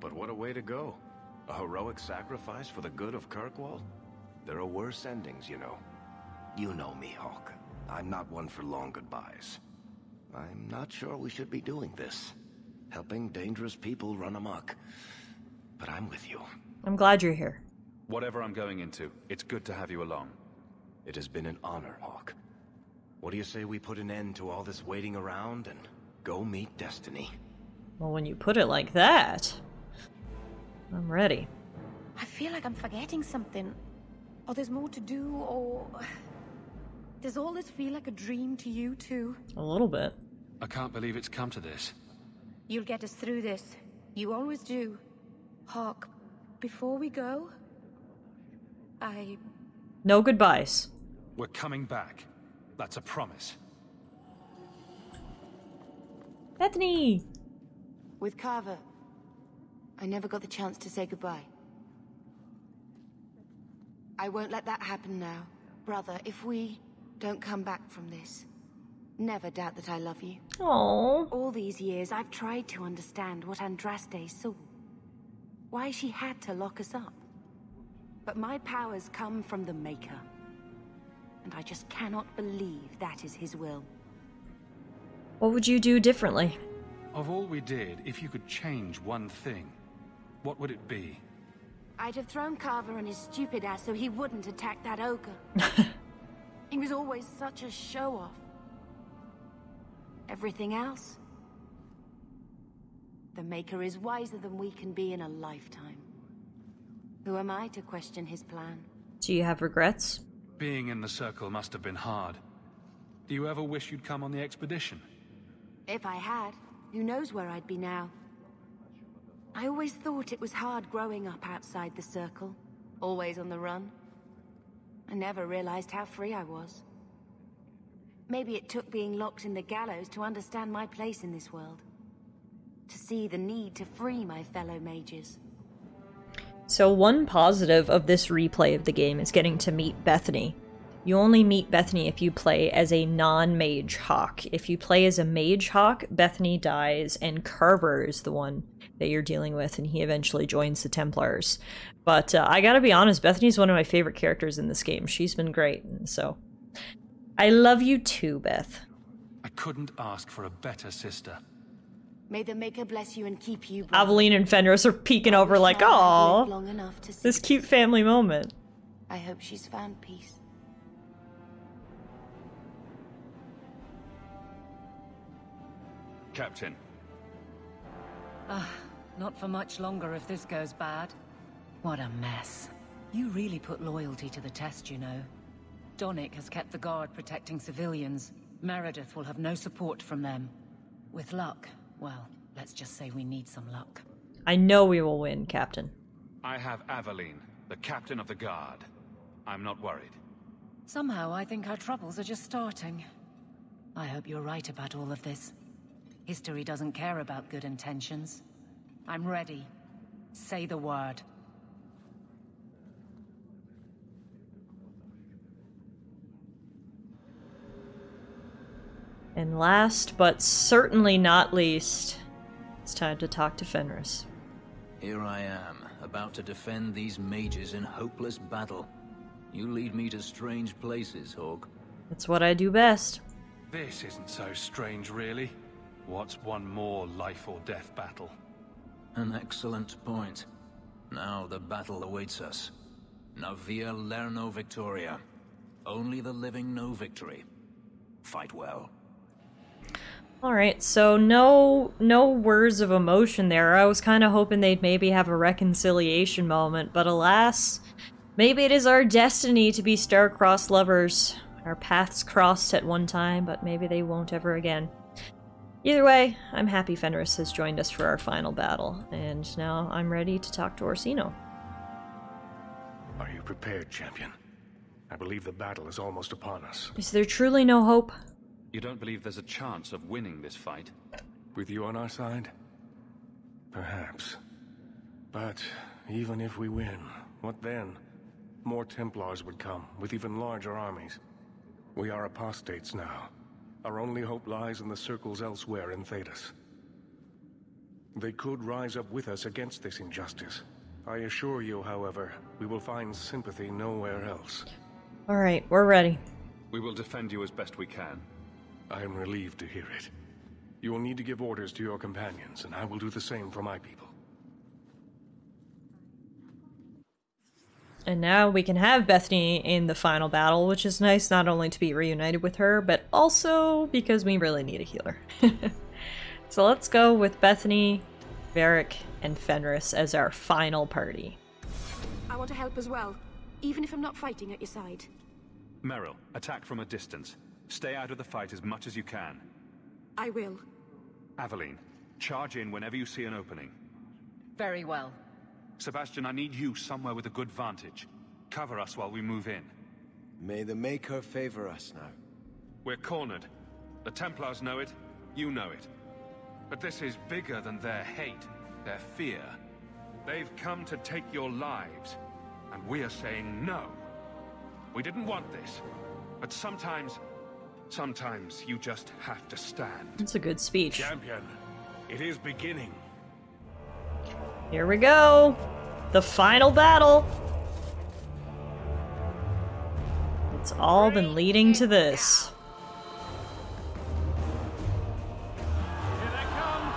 Speaker 9: But what a way to go. A heroic sacrifice for the good of Kirkwall? There are worse endings, you know.
Speaker 6: You know me, Hawke. I'm not one for long goodbyes. I'm not sure we should be doing this. Helping dangerous people run amok. But I'm with you.
Speaker 1: I'm glad you're here.
Speaker 3: Whatever I'm going into, it's good to have you along.
Speaker 9: It has been an honor, Hawke. What do you say we put an end to all this waiting around and go meet Destiny?
Speaker 1: Well, when you put it like that, I'm ready.
Speaker 7: I feel like I'm forgetting something. Or there's more to do, or... Does all this feel like a dream to you, too?
Speaker 1: A little bit.
Speaker 3: I can't believe it's come to this.
Speaker 7: You'll get us through this. You always do. Hawke, before we go...
Speaker 1: No goodbyes.
Speaker 3: We're coming back. That's a promise.
Speaker 1: Bethany!
Speaker 19: With Carver, I never got the chance to say goodbye. I won't let that happen now. Brother, if we don't come back from this, never doubt that I love you.
Speaker 1: Aww.
Speaker 19: All these years, I've tried to understand what Andraste saw. Why she had to lock us up. But my powers come from the Maker. And I just cannot believe that is his will.
Speaker 1: What would you do differently?
Speaker 3: Of all we did, if you could change one thing, what would it be?
Speaker 19: I'd have thrown Carver and his stupid ass so he wouldn't attack that ogre. He was always such a show-off. Everything else? The Maker is wiser than we can be in a lifetime. Who am I to question his plan?
Speaker 1: Do you have regrets?
Speaker 3: Being in the Circle must have been hard. Do you ever wish you'd come on the expedition?
Speaker 19: If I had, who knows where I'd be now? I always thought it was hard growing up outside the Circle, always on the run. I never realized how free I was. Maybe it took being locked in the gallows to understand my place in this world. To see the need to free my fellow mages.
Speaker 1: So one positive of this replay of the game is getting to meet Bethany. You only meet Bethany if you play as a non-mage Hawke. If you play as a mage Hawke, Bethany dies and Carver is the one that you're dealing with, and he eventually joins the Templars. But I gotta be honest, Bethany's one of my favorite characters in this game. She's been great, so... I love you too, Beth.
Speaker 3: I couldn't ask for a better sister.
Speaker 19: May the Maker bless you and keep you.
Speaker 1: Aveline and Fenris are peeking over like, "Aw, this cute family moment."
Speaker 19: I hope she's found peace.
Speaker 3: Captain.
Speaker 15: Not for much longer if this goes bad. What a mess. You really put loyalty to the test, you know. Donnic has kept the guard protecting civilians. Meredith will have no support from them. With luck, well, let's just say we need some luck.
Speaker 1: I know we will win, Captain.
Speaker 3: I have Aveline, the captain of the guard. I'm not worried.
Speaker 15: Somehow I think our troubles are just starting. I hope you're right about all of this. History doesn't care about good intentions. I'm ready. Say the word.
Speaker 1: And last, but certainly not least, it's time to talk to Fenris.
Speaker 2: Here I am, about to defend these mages in hopeless battle. You lead me to strange places, Hawke.
Speaker 1: That's what I do best.
Speaker 3: This isn't so strange, really. What's one more life or death battle?
Speaker 2: An excellent point. Now the battle awaits us. Navia Lerno Victoria. Only the living know victory. Fight well.
Speaker 1: Alright, so no words of emotion there. I was kind of hoping they'd maybe have a reconciliation moment, but alas, maybe it is our destiny to be star-crossed lovers. Our paths crossed at one time, but maybe they won't ever again. Either way, I'm happy Fenris has joined us for our final battle, and now I'm ready to talk to Orsino.
Speaker 9: Are you prepared, champion? I believe the battle is almost upon us.
Speaker 1: Is there truly no hope?
Speaker 3: You don't believe there's a chance of winning this fight?
Speaker 9: With you on our side? Perhaps. But even if we win, what then? More Templars would come, with even larger armies. We are apostates now. Our only hope lies in the circles elsewhere in Thedas. They could rise up with us against this injustice. I assure you, however, we will find sympathy nowhere else.
Speaker 1: Alright, we're ready.
Speaker 3: We will defend you as best we can.
Speaker 9: I am relieved to hear it. You will need to give orders to your companions, and I will do the same for my people.
Speaker 1: And now we can have Bethany in the final battle, which is nice not only to be reunited with her, but also because we really need a healer. So let's go with Bethany, Varric, and Fenris as our final party.
Speaker 17: I want to help as well, even if I'm not fighting at your side.
Speaker 3: Meryl, attack from a distance. Stay out of the fight as much as you can.
Speaker 17: I will.
Speaker 3: Aveline, charge in whenever you see an opening.
Speaker 15: Very well.
Speaker 3: Sebastian, I need you somewhere with a good vantage. Cover us while we move in.
Speaker 14: May the Maker favor us now.
Speaker 3: We're cornered. The Templars know it, you know it. But this is bigger than their hate, their fear. They've come to take your lives, and we are saying no. We didn't want this, but sometimes you just have to stand.
Speaker 1: That's a good speech.
Speaker 16: Champion, it is beginning.
Speaker 1: Here we go! The final battle! It's all been leading to this.
Speaker 13: Here they come!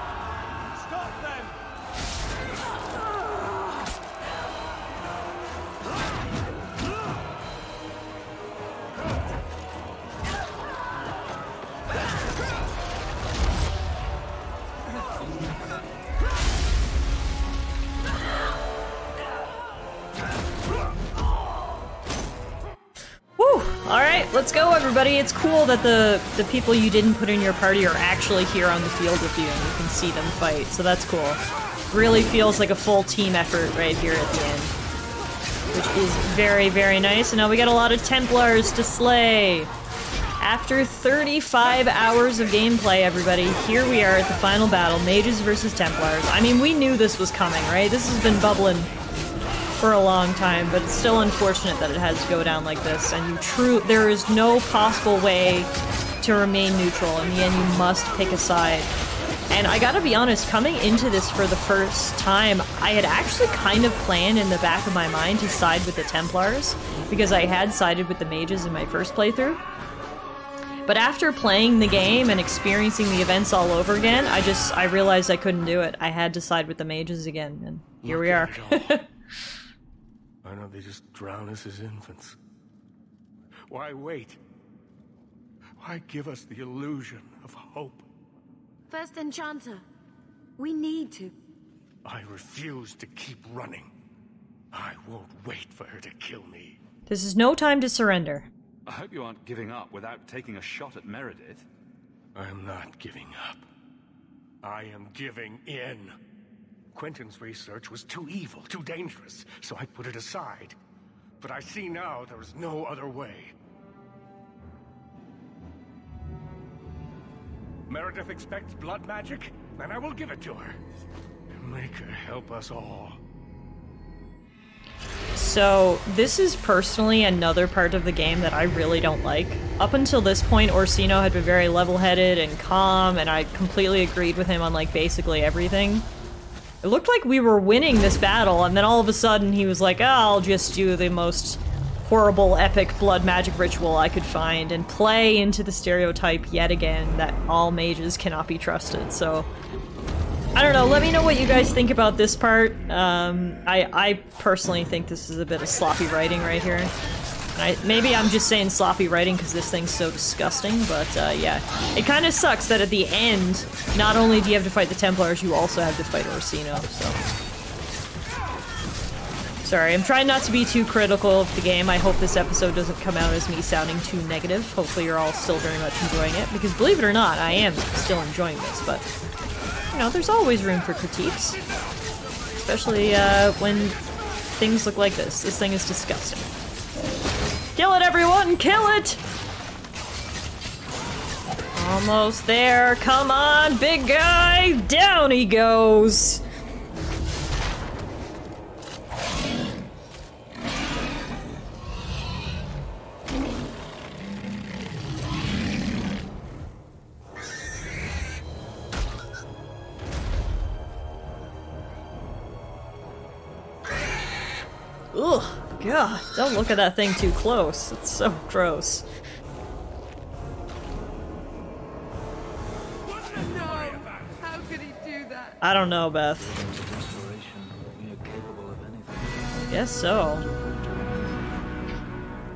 Speaker 13: Stop them!
Speaker 1: Alright, let's go everybody. It's cool that the people you didn't put in your party are actually here on the field with you and you can see them fight, so that's cool. Really feels like a full team effort right here at the end. Which is very, very nice. And now we got a lot of Templars to slay. After 35 hours of gameplay, everybody, here we are at the final battle, Mages versus Templars. I mean, we knew this was coming, right? This has been bubbling for a long time, but it's still unfortunate that it has to go down like this, and there is no possible way to remain neutral. In the end, you must pick a side. And I gotta be honest, coming into this for the first time, I had actually kind of planned in the back of my mind to side with the Templars, because I had sided with the Mages in my first playthrough. But after playing the game and experiencing the events all over again, I realized I couldn't do it. I had to side with the Mages again, and here we are.
Speaker 9: Why don't they just drown us as infants? Why wait? Why give us the illusion of hope?
Speaker 19: First Enchanter, we need to.
Speaker 9: I refuse to keep running. I won't wait for her to kill me.
Speaker 1: This is no time to surrender.
Speaker 3: I hope you aren't giving up without taking a shot at Meredith.
Speaker 9: I'm not giving up. I am giving in. Quentin's research was too evil, too dangerous, so I put it aside. But I see now there is no other way. Meredith expects blood magic, then I will give it to her. Make her help us all.
Speaker 1: So, this is personally another part of the game that I really don't like. Up until this point, Orsino had been very level-headed and calm, and I completely agreed with him on, like, basically everything. It looked like we were winning this battle, and then all of a sudden he was like, oh, I'll just do the most horrible, epic blood magic ritual I could find, and play into the stereotype yet again that all mages cannot be trusted, so... I don't know, let me know what you guys think about this part. I personally think this is a bit of sloppy writing right here. Maybe I'm just saying sloppy writing because this thing's so disgusting, but yeah. It kind of sucks that at the end, not only do you have to fight the Templars, you also have to fight Orsino, so... Sorry, I'm trying not to be too critical of the game. I hope this episode doesn't come out as me sounding too negative. Hopefully you're all still very much enjoying it, because believe it or not, I am still enjoying this, but... You know, there's always room for critiques. Especially when things look like this. This thing is disgusting. Kill it, everyone! Kill it! Almost there. Come on, big guy! Down he goes! Ugh, God, don't look at that thing too close. It's so gross.
Speaker 17: No! How could he do that?
Speaker 1: I don't know, Beth. Guess so.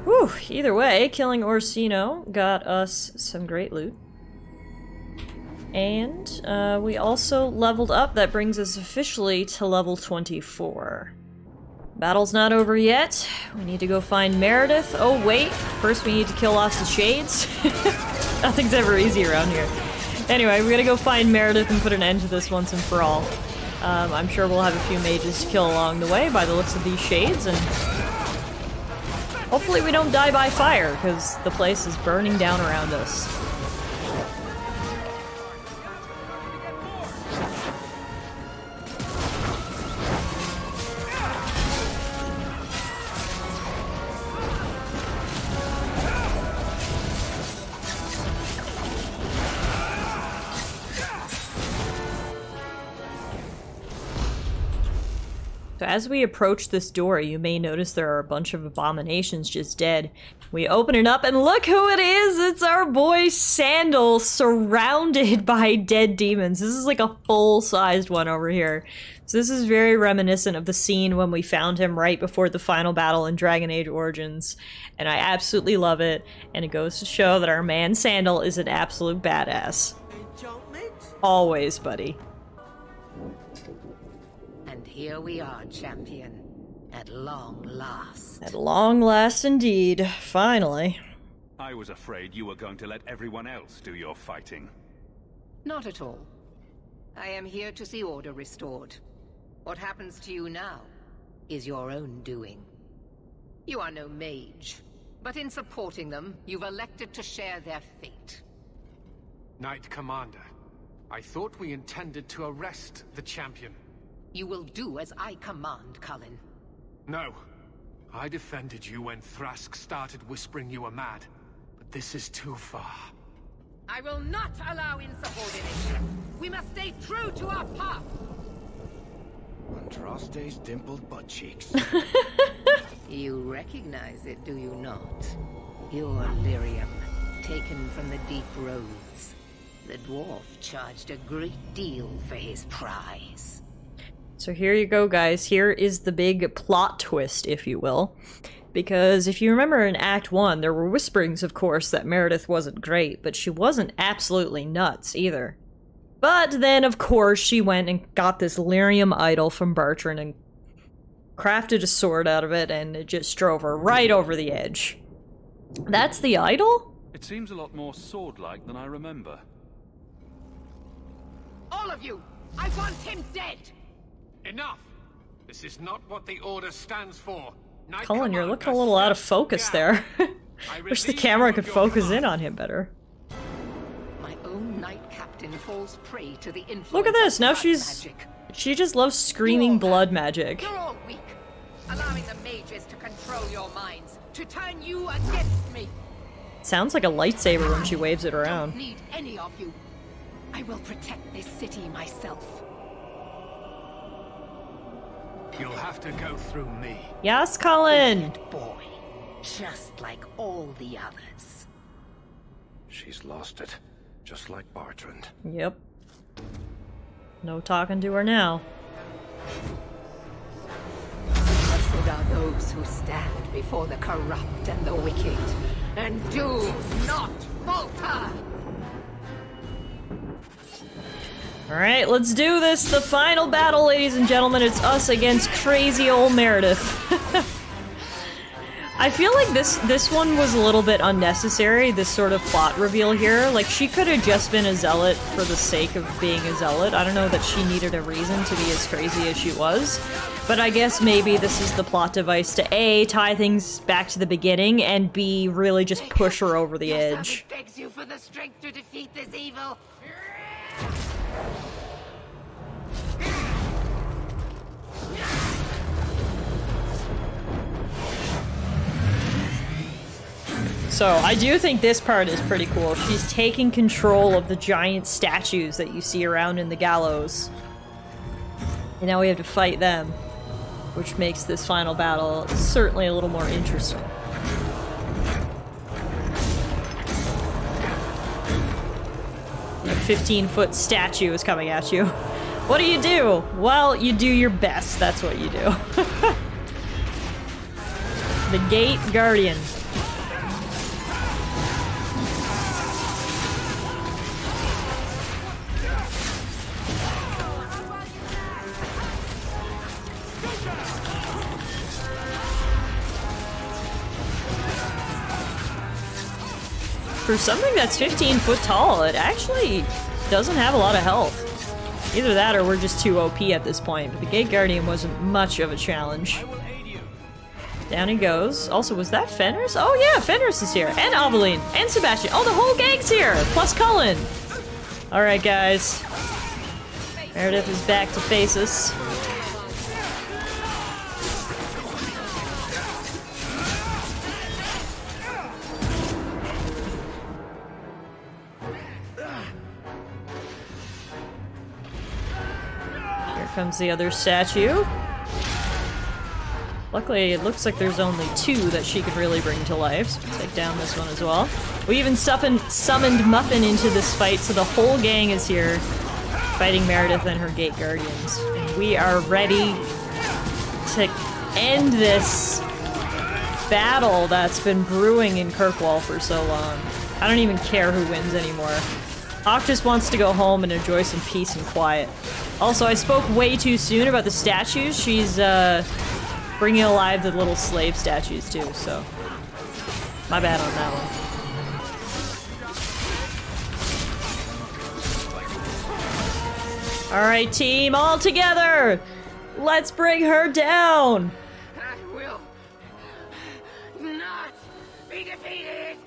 Speaker 1: Whew, either way, killing Orsino got us some great loot. And we also leveled up. That brings us officially to level 24. Battle's not over yet. We need to go find Meredith. Oh wait, first we need to kill off the shades. Nothing's ever easy around here. Anyway, we're gonna go find Meredith and put an end to this once and for all. I'm sure we'll have a few mages to kill along the way by the looks of these shades, and hopefully we don't die by fire, because the place is burning down around us. So as we approach this door, you may notice there are a bunch of abominations just dead. We open it up and look who it is! It's our boy Sandal, surrounded by dead demons. This is like a full-sized one over here. So this is very reminiscent of the scene when we found him right before the final battle in Dragon Age Origins. And I absolutely love it, and it goes to show that our man Sandal is an absolute badass. Always, buddy.
Speaker 11: Here we are, champion. At long last.
Speaker 1: At long last indeed. Finally.
Speaker 3: I was afraid you were going to let everyone else do your fighting.
Speaker 11: Not at all. I am here to see order restored. What happens to you now is your own doing. You are no mage, but in supporting them, you've elected to share their fate.
Speaker 8: Knight Commander, I thought we intended to arrest the champion.
Speaker 11: You will do as I command, Cullen.
Speaker 8: No. I defended you when Thrask started whispering you were mad. But this is too far.
Speaker 11: I will not allow insubordination. We must stay true to our path.
Speaker 14: Andraste's dimpled butt cheeks.
Speaker 11: You recognize it, do you not? Your lyrium, taken from the deep roads. The dwarf charged a great deal for his prize.
Speaker 1: So here you go, guys. Here is the big plot twist, if you will. Because if you remember in Act 1, there were whisperings, of course, that Meredith wasn't great, but she wasn't absolutely nuts, either. But then, of course, she went and got this lyrium idol from Bertrand and crafted a sword out of it, and it just drove her right over the edge. That's the idol?
Speaker 3: It seems a lot more sword-like than I remember.
Speaker 11: All of you! I want him dead!
Speaker 8: Enough! This is not what the Order stands for.
Speaker 1: Cullen, you're looking a little out of focus there. Wish the camera could focus in on him better.
Speaker 11: My own knight captain falls prey to the influence.
Speaker 1: Look at this! Now
Speaker 11: she
Speaker 1: just loves screaming blood magic.
Speaker 11: You're all weak, allowing the mages to control your minds, to turn you against me.
Speaker 1: Sounds like a lightsaber when she waves it around.
Speaker 11: I don't need any of you. I will protect this city myself.
Speaker 8: You'll have to go through me.
Speaker 1: Yes, Cullen!
Speaker 11: Boy, just like all the others.
Speaker 9: She's lost it, just like Bertrand.
Speaker 1: Yep. No talking to her now.
Speaker 11: Blessed are those who stand before the corrupt and the wicked, and do not falter!
Speaker 1: Alright, let's do this! The final battle, ladies and gentlemen. It's us against crazy old Meredith. I feel like this one was a little bit unnecessary, this sort of plot reveal here. Like, she could have just been a zealot for the sake of being a zealot. I don't know that she needed a reason to be as crazy as she was. But I guess maybe this is the plot device to A, tie things back to the beginning, and B, really just push her over the edge.
Speaker 11: Begs you for the strength to defeat this evil.
Speaker 1: So, I do think this part is pretty cool. She's taking control of the giant statues that you see around in the gallows. And now we have to fight them. which makes this final battle certainly a little more interesting. A 15-foot statue is coming at you. What do? Well, you do your best. That's what you do. The Gate Guardian. For something that's 15 foot tall, it actually doesn't have a lot of health. Either that or we're just too OP at this point, but the Gate Guardian wasn't much of a challenge. Down he goes. Also, was that Fenris? Oh yeah, Fenris is here. And Aveline. And Sebastian. Oh, the whole gang's here! Plus Cullen! Alright, guys. Meredith is back to face us. Comes the other statue. Luckily, it looks like there's only two that she could really bring to life, so we'll take down this one as well. We even summoned Muffin into this fight, so the whole gang is here fighting Meredith and her Gate Guardians. And we are ready to end this battle that's been brewing in Kirkwall for so long. I don't even care who wins anymore. Hawke just wants to go home and enjoy some peace and quiet. Also, I spoke way too soon about the statues. She's bringing alive the little slave statues too, so my bad on that one. Alright, team, all together! Let's bring her down!
Speaker 11: I will not be defeated!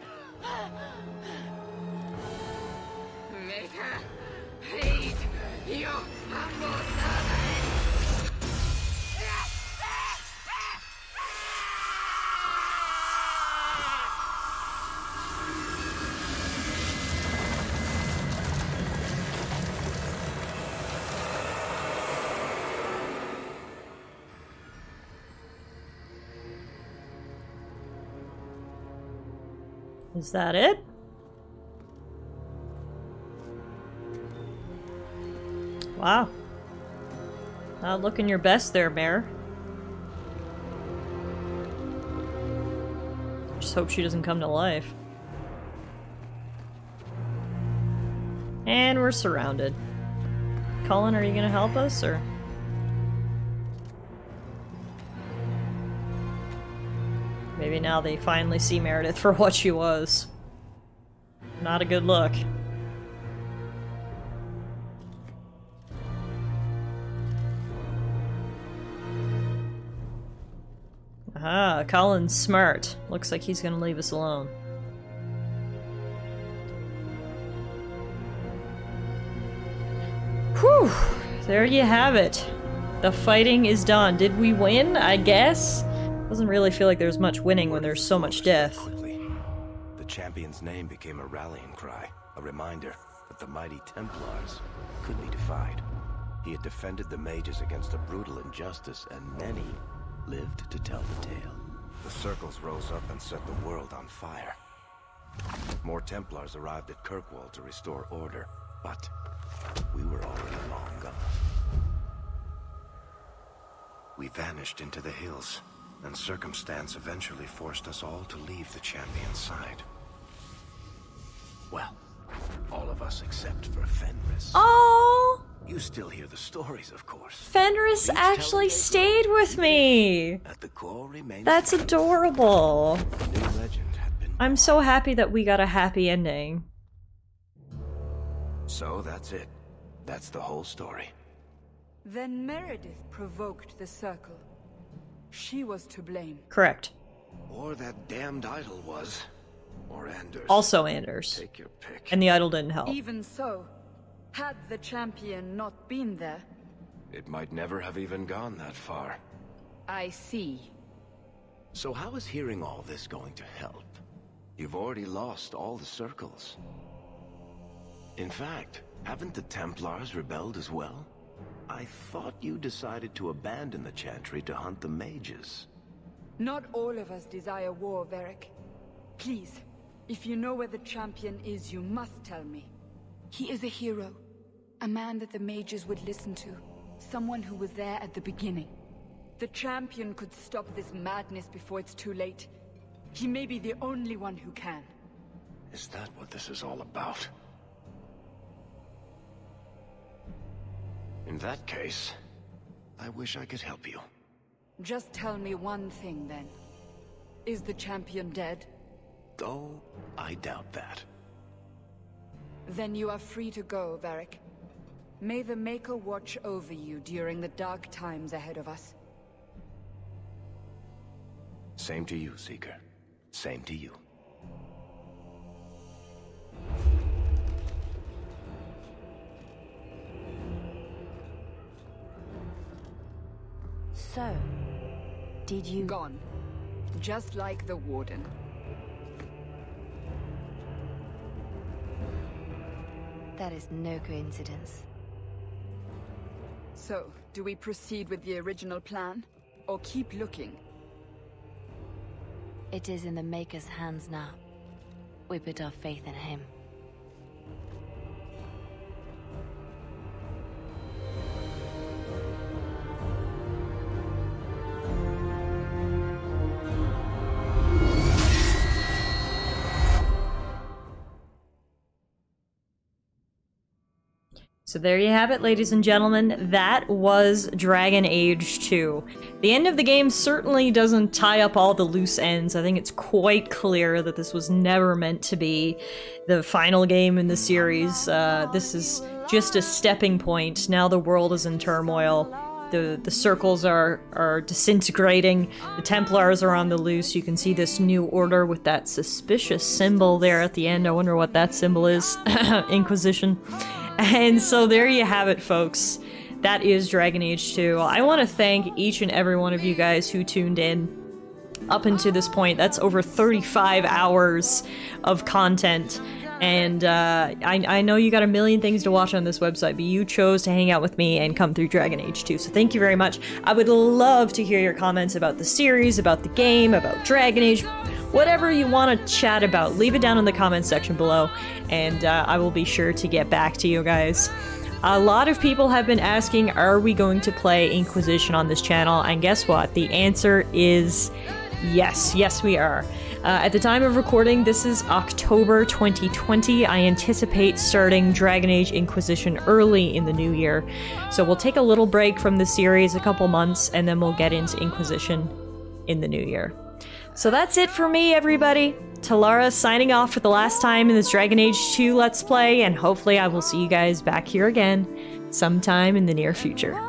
Speaker 11: Make her hate your humble servant!
Speaker 1: Is that it? Wow. Not looking your best there, Mare. Just hope she doesn't come to life. And we're surrounded. Cullen, are you gonna help us, or...? Maybe now they finally see Meredith for what she was. Not a good look. Aha, Cullen's smart. Looks like he's gonna leave us alone. Whew! There you have it. The fighting is done. Did we win? I guess? Doesn't really feel like there's much winning when there's so much death.
Speaker 18: Quickly. The champion's name became a rallying cry, a reminder that the mighty Templars could be defied. He had defended the mages against a brutal injustice, and many lived to tell the tale. The circles rose up and set the world on fire. More Templars arrived at Kirkwall to restore order, but we were already long gone. We vanished into the hills, and circumstance eventually forced us all to leave the champion's side. Well, all of us except for Fenris.
Speaker 1: Oh!
Speaker 18: You still hear the stories, of course.
Speaker 1: Fenris actually stayed with me!
Speaker 18: At the core remains.
Speaker 1: That's adorable!
Speaker 18: The new legend had been.
Speaker 1: I'm so happy that we got a happy ending.
Speaker 18: So that's it. That's the whole story.
Speaker 20: Then Meredith provoked the Circle. She was to blame.
Speaker 1: Correct.
Speaker 18: Or that damned idol was. Or Anders.
Speaker 1: Also Anders.
Speaker 18: Take your pick.
Speaker 1: And the idol didn't help.
Speaker 20: Even so, had the champion not been there...
Speaker 18: It might never have even gone that far.
Speaker 20: I see.
Speaker 18: So how is hearing all this going to help? You've already lost all the circles. In fact, haven't the Templars rebelled as well?
Speaker 21: I thought you decided to abandon the Chantry to hunt the mages.
Speaker 20: Not all of us desire war, Varric. Please, if you know where the champion is, you must tell me. He is a hero. A man that the mages would listen to. Someone who was there at the beginning. The champion could stop this madness before it's too late. He may be the only one who can.
Speaker 21: Is that what this is all about? In that case, I wish I could help you.
Speaker 20: Just tell me one thing, then. Is the champion dead?
Speaker 21: Oh, I doubt that.
Speaker 20: Then you are free to go, Varric. May the Maker watch over you during the dark times ahead of us.
Speaker 21: Same to you, Seeker. Same to you.
Speaker 19: So, did you...
Speaker 20: Gone. Just like the Warden.
Speaker 19: That is no coincidence.
Speaker 20: So, do we proceed with the original plan? Or keep looking?
Speaker 19: It is in the Maker's hands now. We put our faith in him.
Speaker 1: So there you have it, ladies and gentlemen. That was Dragon Age 2. The end of the game certainly doesn't tie up all the loose ends. I think it's quite clear that this was never meant to be the final game in the series. This is just a stepping point. Now the world is in turmoil. The circles are disintegrating. The Templars are on the loose. You can see this new order with that suspicious symbol there at the end. I wonder what that symbol is. Inquisition. And so there you have it, folks. That is Dragon Age 2. I want to thank each and every one of you guys who tuned in up until this point. That's over 35 hours of content. And I know you got a million things to watch on this website, but you chose to hang out with me and come through Dragon Age 2. So thank you very much. I would love to hear your comments about the series, about the game, about Dragon Age. Whatever you want to chat about, leave it down in the comments section below, and I will be sure to get back to you guys. A lot of people have been asking, are we going to play Inquisition on this channel? And guess what? The answer is yes. Yes, we are. At the time of recording, this is October 2020. I anticipate starting Dragon Age Inquisition early in the new year. So we'll take a little break from the series, a couple months, and then we'll get into Inquisition in the new year. So that's it for me, everybody. Tallara signing off for the last time in this Dragon Age 2 Let's Play, and hopefully I will see you guys back here again sometime in the near future.